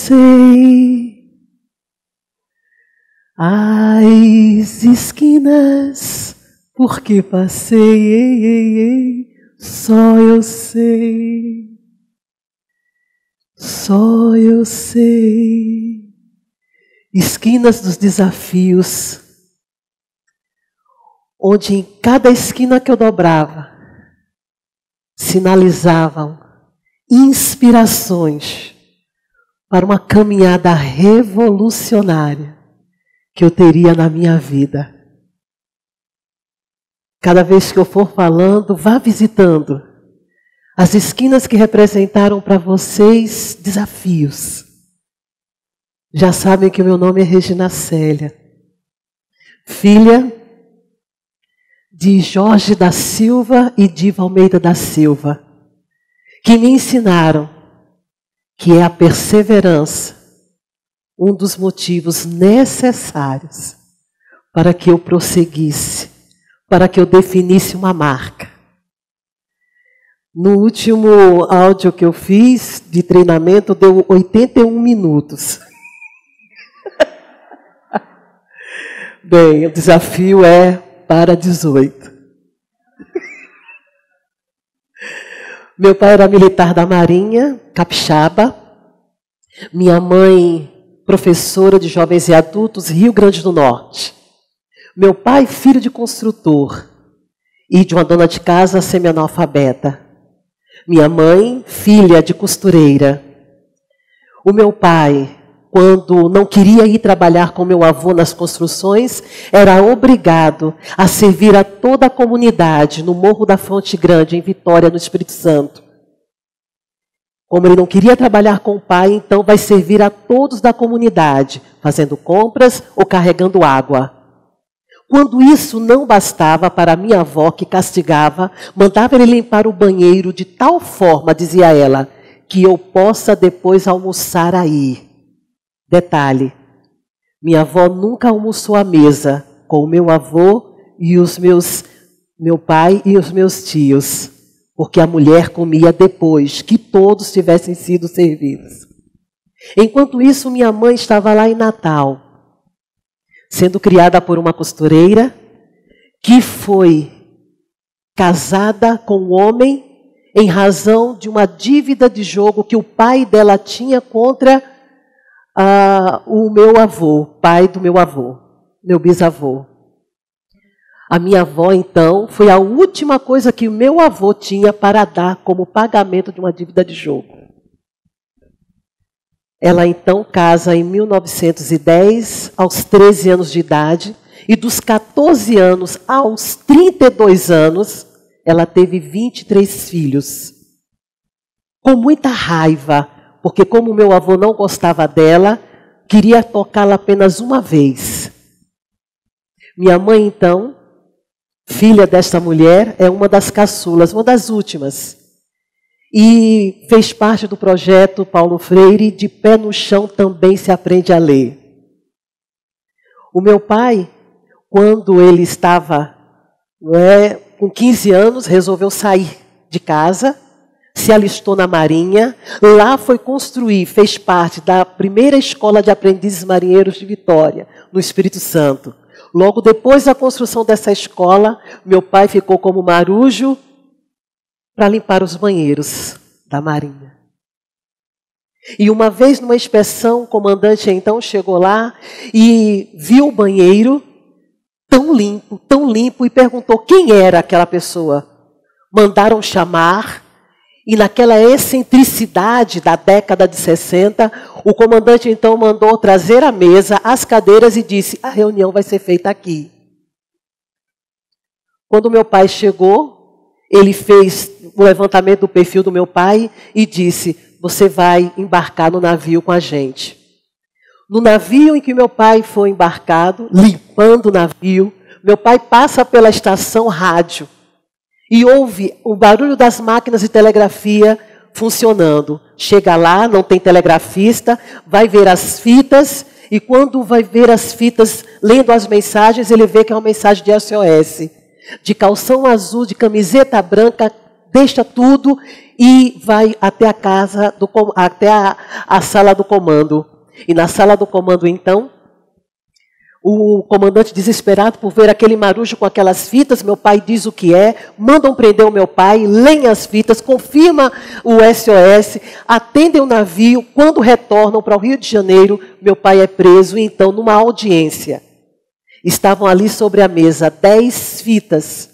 sei as esquinas por que passei, só eu sei, só eu sei. Esquinas dos desafios, onde em cada esquina que eu dobrava, sinalizavam inspirações para uma caminhada revolucionária que eu teria na minha vida. Cada vez que eu for falando, vá visitando as esquinas que representaram para vocês desafios. Já sabem que o meu nome é Regina Célia, filha de Jorge da Silva e Diva Almeida da Silva, que me ensinaram que é a perseverança um dos motivos necessários para que eu prosseguisse, para que eu definisse uma marca. No último áudio que eu fiz de treinamento, deu 81 minutos. Bem, o desafio é para 18. Meu pai era militar da Marinha, capixaba. Minha mãe, professora de jovens e adultos, Rio Grande do Norte. Meu pai, filho de construtor e de uma dona de casa semi-analfabeta. Minha mãe, filha de costureira. O meu pai, quando não queria ir trabalhar com meu avô nas construções, era obrigado a servir a toda a comunidade no Morro da Fonte Grande, em Vitória, no Espírito Santo. Como ele não queria trabalhar com o pai, então vai servir a todos da comunidade, fazendo compras ou carregando água. Quando isso não bastava para minha avó, que castigava, mandava ele limpar o banheiro de tal forma, dizia ela, que eu possa depois almoçar aí. Detalhe, minha avó nunca almoçou à mesa com o meu avô e meu pai e os meus tios, porque a mulher comia depois que todos tivessem sido servidos. Enquanto isso, minha mãe estava lá em Natal, sendo criada por uma costureira que foi casada com um homem em razão de uma dívida de jogo que o pai dela tinha contra o meu avô, pai do meu avô, meu bisavô. A minha avó, então, foi a última coisa que o meu avô tinha para dar como pagamento de uma dívida de jogo. Ela, então, casa em 1910, aos 13 anos de idade, e dos 14 anos aos 32 anos, ela teve 23 filhos. Com muita raiva, porque como meu avô não gostava dela, queria tocá-la apenas uma vez. Minha mãe, então, filha desta mulher, é uma das caçulas, uma das últimas. E fez parte do projeto Paulo Freire, De Pé no Chão Também Se Aprende a Ler. O meu pai, quando ele estava com 15 anos, resolveu sair de casa, se alistou na Marinha, lá foi construir, fez parte da primeira escola de aprendizes marinheiros de Vitória, no Espírito Santo. Logo depois da construção dessa escola, meu pai ficou como marujo para limpar os banheiros da Marinha. E uma vez numa inspeção, o comandante então chegou lá e viu o banheiro tão limpo, e perguntou quem era aquela pessoa. Mandaram chamar. E naquela excentricidade da década de 60, o comandante então mandou trazer a mesa, as cadeiras e disse, a reunião vai ser feita aqui. Quando meu pai chegou, ele fez o levantamento do perfil do meu pai e disse, você vai embarcar no navio com a gente. No navio em que meu pai foi embarcado, limpando o navio, meu pai passa pela estação rádio. E ouve o barulho das máquinas de telegrafia funcionando. Chega lá, não tem telegrafista, vai ver as fitas, e quando vai ver as fitas, lendo as mensagens, ele vê que é uma mensagem de SOS. De calção azul, de camiseta branca, deixa tudo e vai até a casa, até a sala do comando. E na sala do comando, então, o comandante, desesperado por ver aquele marujo com aquelas fitas, meu pai diz o que é, mandam prender o meu pai, leem as fitas, confirma o SOS, atendem o navio. Quando retornam para o Rio de Janeiro, meu pai é preso. E então, numa audiência, estavam ali sobre a mesa 10 fitas.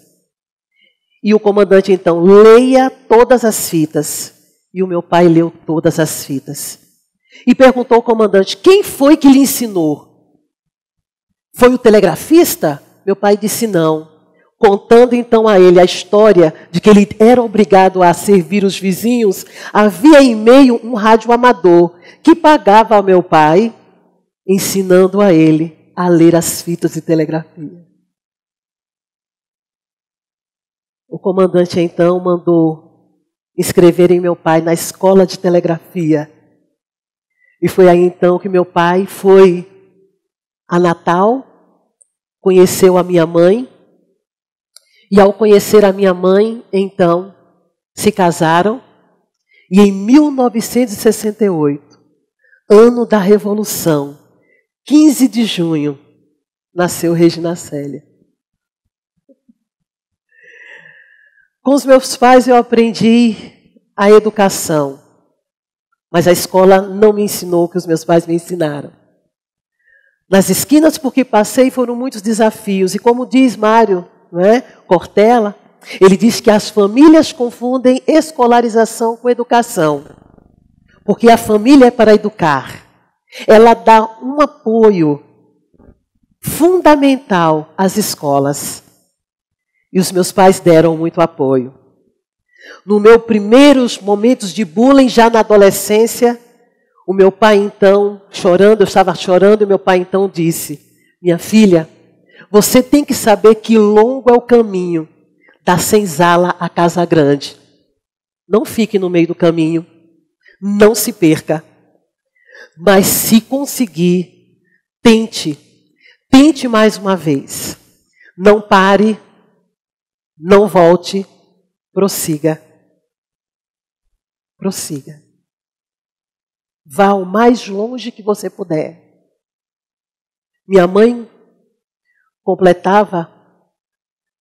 E o comandante, então, leia todas as fitas. E o meu pai leu todas as fitas. E perguntou ao comandante: quem foi que lhe ensinou? Foi o telegrafista? Meu pai disse não. Contando então a ele a história de que ele era obrigado a servir os vizinhos, havia em meio um rádio amador que pagava ao meu pai, ensinando a ele a ler as fitas de telegrafia. O comandante então mandou inscreverem meu pai na escola de telegrafia. E foi aí então que meu pai foi a Natal, conheceu a minha mãe, e ao conhecer a minha mãe, então, se casaram, e em 1968, ano da Revolução, 15 de junho, nasceu Regina Célia. Com os meus pais eu aprendi a educação, mas a escola não me ensinou o que os meus pais me ensinaram. Nas esquinas por que passei foram muitos desafios. E como diz Mário, não é, Cortella, ele diz que as famílias confundem escolarização com educação. Porque a família é para educar. Ela dá um apoio fundamental às escolas. E os meus pais deram muito apoio. No meus primeiros momentos de bullying, já na adolescência, o meu pai então, chorando, eu estava chorando, e meu pai então disse: minha filha, você tem que saber que longo é o caminho da senzala à casa grande. Não fique no meio do caminho, não se perca. Mas se conseguir, tente mais uma vez. Não pare, não volte, prossiga. Prossiga. Vá o mais longe que você puder. Minha mãe completava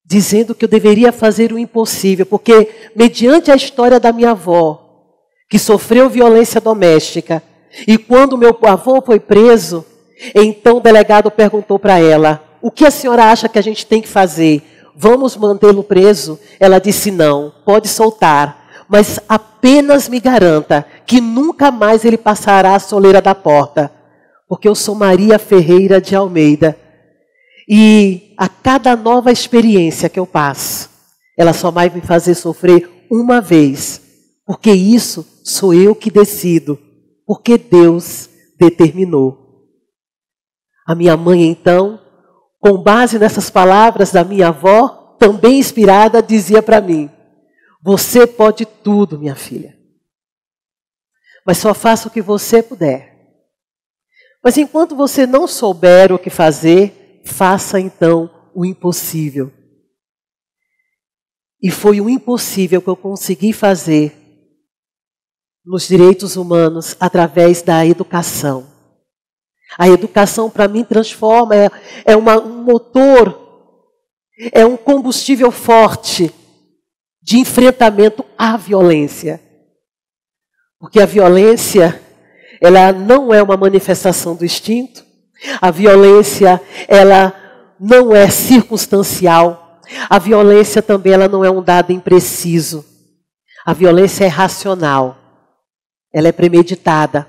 dizendo que eu deveria fazer o impossível, porque mediante a história da minha avó, que sofreu violência doméstica, e quando meu avô foi preso, então o delegado perguntou para ela: o que a senhora acha que a gente tem que fazer? Vamos mantê-lo preso? Ela disse: não, pode soltar. Mas apenas me garanta que nunca mais ele passará a soleira da porta. Porque eu sou Maria Ferreira de Almeida. E a cada nova experiência que eu passo, ela só vai me fazer sofrer uma vez. Porque isso sou eu que decido. Porque Deus determinou. A minha mãe, então, com base nessas palavras da minha avó, também inspirada, dizia para mim: você pode tudo, minha filha. Mas só faça o que você puder. Mas enquanto você não souber o que fazer, faça então o impossível. E foi o impossível que eu consegui fazer nos direitos humanos através da educação. A educação para mim transforma, é um motor, é um combustível forte de enfrentamento à violência. Porque a violência, ela não é uma manifestação do instinto. A violência, ela não é circunstancial. A violência também, ela não é um dado impreciso. A violência é racional. Ela é premeditada.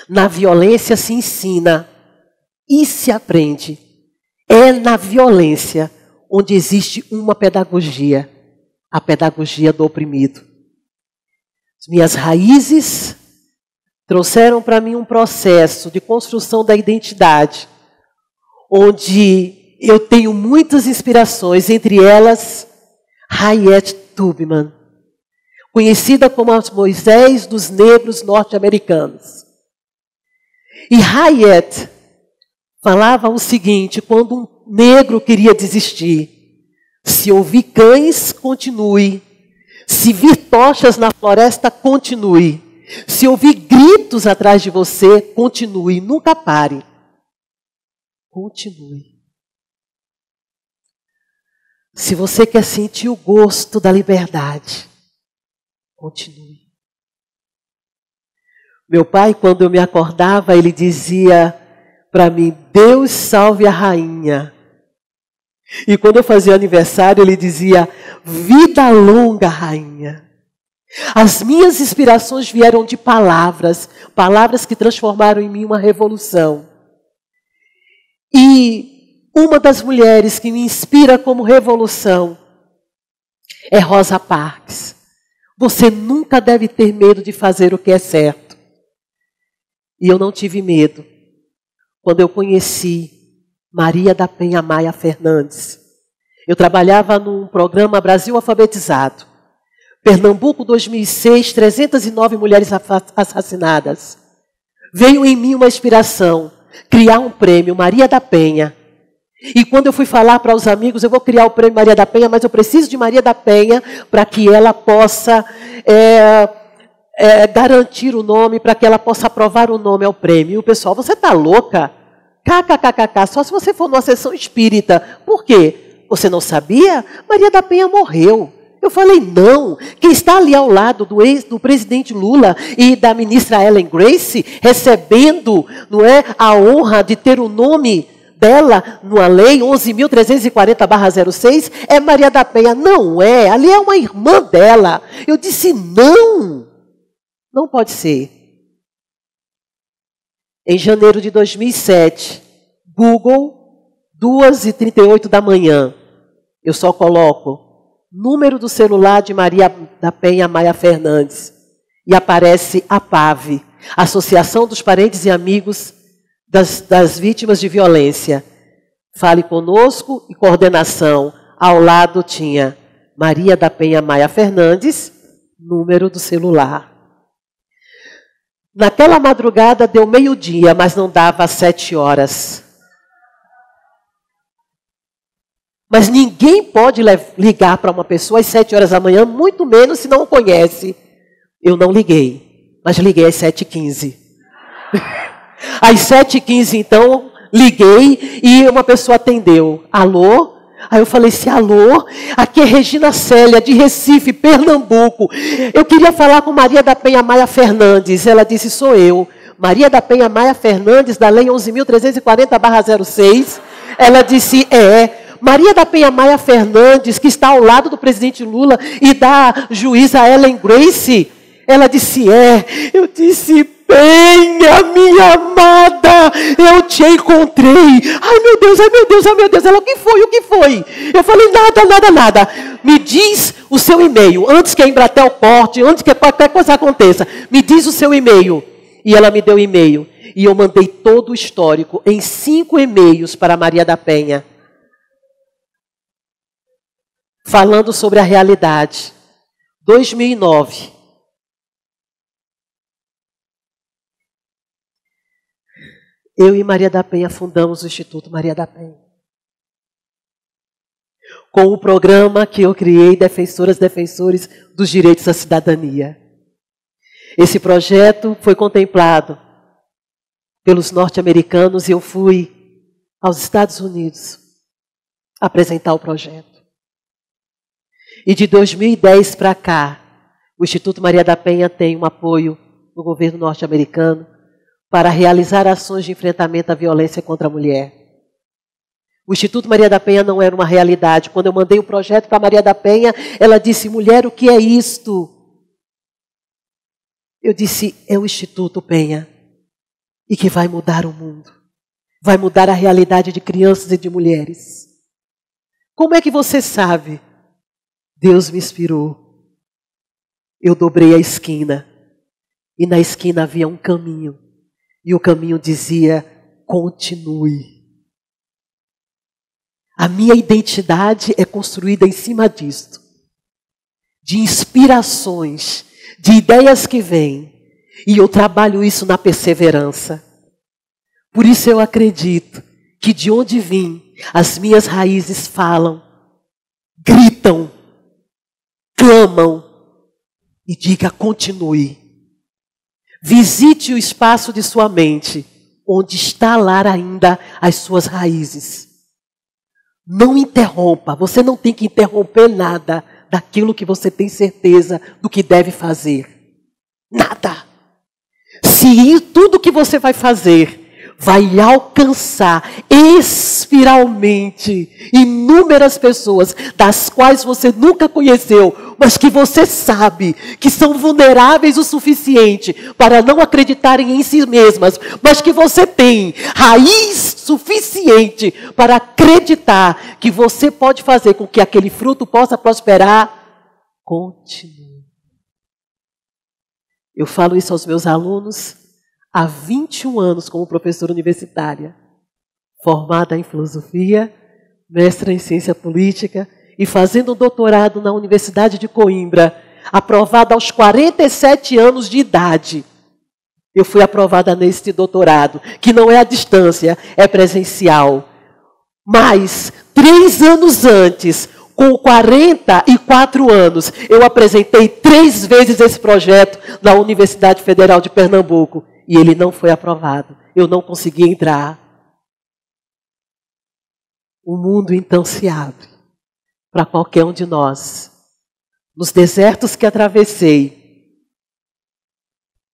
Na violência se ensina e se aprende. É na violência onde existe uma pedagogia. A pedagogia do oprimido. As minhas raízes trouxeram para mim um processo de construção da identidade, onde eu tenho muitas inspirações, entre elas Harriet Tubman, conhecida como a Moisés dos negros norte-americanos. E Harriet falava o seguinte, quando um negro queria desistir: se ouvir cães, continue. Se vir tochas na floresta, continue. Se ouvir gritos atrás de você, continue. Nunca pare. Continue. Se você quer sentir o gosto da liberdade, continue. Meu pai, quando eu me acordava, ele dizia para mim, Deus salve a rainha. E quando eu fazia aniversário, ele dizia, vida longa, rainha. As minhas inspirações vieram de palavras, palavras que transformaram em mim uma revolução. E uma das mulheres que me inspira como revolução é Rosa Parks. Você nunca deve ter medo de fazer o que é certo. E eu não tive medo quando eu conheci Maria da Penha Maia Fernandes. Eu trabalhava num programa Brasil Alfabetizado. Pernambuco 2006, 309 mulheres assassinadas. Veio em mim uma inspiração, criar um prêmio Maria da Penha. E quando eu fui falar para os amigos, eu vou criar o prêmio Maria da Penha, mas eu preciso de Maria da Penha para que ela possa garantir o nome, para que ela possa aprovar o nome ao prêmio. E o pessoal, você está louca? KKKKK, só se você for numa sessão espírita. Por quê? Você não sabia? Maria da Penha morreu. Eu falei, não. Quem está ali ao lado do presidente Lula e da ministra Ellen Grace, recebendo, não é, a honra de ter o nome dela numa lei 11.340/06, é Maria da Penha. Não é, ali é uma irmã dela. Eu disse, não. Não pode ser. Em janeiro de 2007, Google, 2h38 da manhã, eu só coloco número do celular de Maria da Penha Maia Fernandes e aparece a PAV, Associação dos Parentes e Amigos das Vítimas de Violência. Fale conosco e coordenação. Ao lado tinha Maria da Penha Maia Fernandes, número do celular. Naquela madrugada deu meio-dia, mas não dava 7 horas. Mas ninguém pode ligar para uma pessoa às 7 horas da manhã, muito menos se não o conhece. Eu não liguei, mas liguei às 7h15. Às 7h15, então, liguei e uma pessoa atendeu. Alô? Aí eu falei assim, alô? Aqui é Regina Célia, de Recife, Pernambuco. Eu queria falar com Maria da Penha Maia Fernandes. Ela disse, sou eu. Maria da Penha Maia Fernandes, da lei 11.340/06. Ela disse, Maria da Penha Maia Fernandes, que está ao lado do presidente Lula e da juíza Ellen Grace. Ela disse, Eu disse, Penha, minha amada, eu te encontrei. Ai, meu Deus, ai, meu Deus, ai, meu Deus. Ela, o que foi, o que foi? Eu falei, nada. Me diz o seu e-mail, antes que a Embratel corte, antes que qualquer coisa aconteça. Me diz o seu e-mail. E ela me deu o e-mail. E eu mandei todo o histórico em 5 e-mails para Maria da Penha. Falando sobre a realidade. 2009. Eu e Maria da Penha fundamos o Instituto Maria da Penha. Com o programa que eu criei, Defensores dos Direitos à Cidadania. Esse projeto foi contemplado pelos norte-americanos e eu fui aos Estados Unidos apresentar o projeto. E de 2010 para cá, o Instituto Maria da Penha tem um apoio do governo norte-americano para realizar ações de enfrentamento à violência contra a mulher. O Instituto Maria da Penha não era uma realidade. Quando eu mandei o projeto para Maria da Penha, ela disse, mulher, o que é isto? Eu disse, é o Instituto Penha, e que vai mudar o mundo. Vai mudar a realidade de crianças e de mulheres. Como é que você sabe? Deus me inspirou. Eu dobrei a esquina, e na esquina havia um caminho. E o caminho dizia, continue. A minha identidade é construída em cima disto. De inspirações, de ideias que vêm. E eu trabalho isso na perseverança. Por isso eu acredito que de onde vim, as minhas raízes falam, gritam, clamam e diga: continue. Visite o espaço de sua mente, onde está lá ainda as suas raízes. Não interrompa, você não tem que interromper nada daquilo que você tem certeza do que deve fazer. Nada. Se tudo que você vai fazer vai alcançar espiralmente inúmeras pessoas das quais você nunca conheceu, mas que você sabe que são vulneráveis o suficiente para não acreditarem em si mesmas, mas que você tem raiz suficiente para acreditar que você pode fazer com que aquele fruto possa prosperar, continue. Eu falo isso aos meus alunos há 21 anos como professora universitária, formada em filosofia, mestra em ciência política e fazendo um doutorado na Universidade de Coimbra, aprovada aos 47 anos de idade. Eu fui aprovada neste doutorado, que não é à distância, é presencial. Mas, 3 anos antes, com 44 anos, eu apresentei 3 vezes esse projeto na Universidade Federal de Pernambuco. E ele não foi aprovado. Eu não consegui entrar. O mundo então se abre para qualquer um de nós. Nos desertos que atravessei,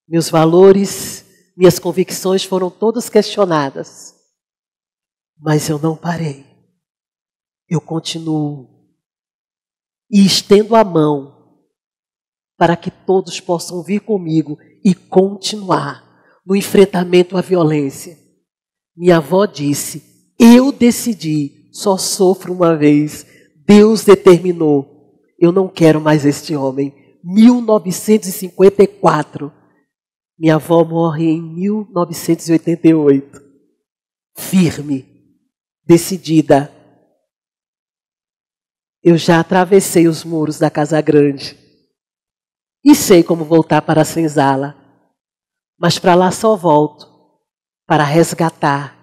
meus valores, minhas convicções foram todas questionadas. Mas eu não parei. Eu continuo. E estendo a mão para que todos possam vir comigo e continuar no enfrentamento à violência. Minha avó disse: eu decidi, só sofro uma vez. Deus determinou. Eu não quero mais este homem. 1954. Minha avó morre em 1988. Firme, decidida. Eu já atravessei os muros da Casa Grande e sei como voltar para a senzala. Mas para lá só volto para resgatar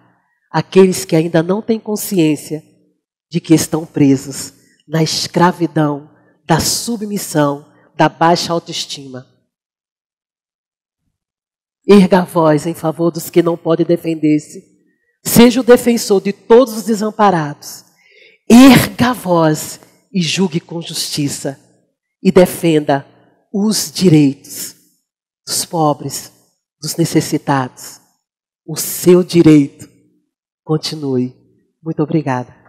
aqueles que ainda não têm consciência de que estão presos na escravidão, da submissão, da baixa autoestima. Erga a voz em favor dos que não podem defender-se. Seja o defensor de todos os desamparados. Erga a voz e julgue com justiça. E defenda os direitos dos pobres, dos necessitados. O seu direito. Continue. Muito obrigada.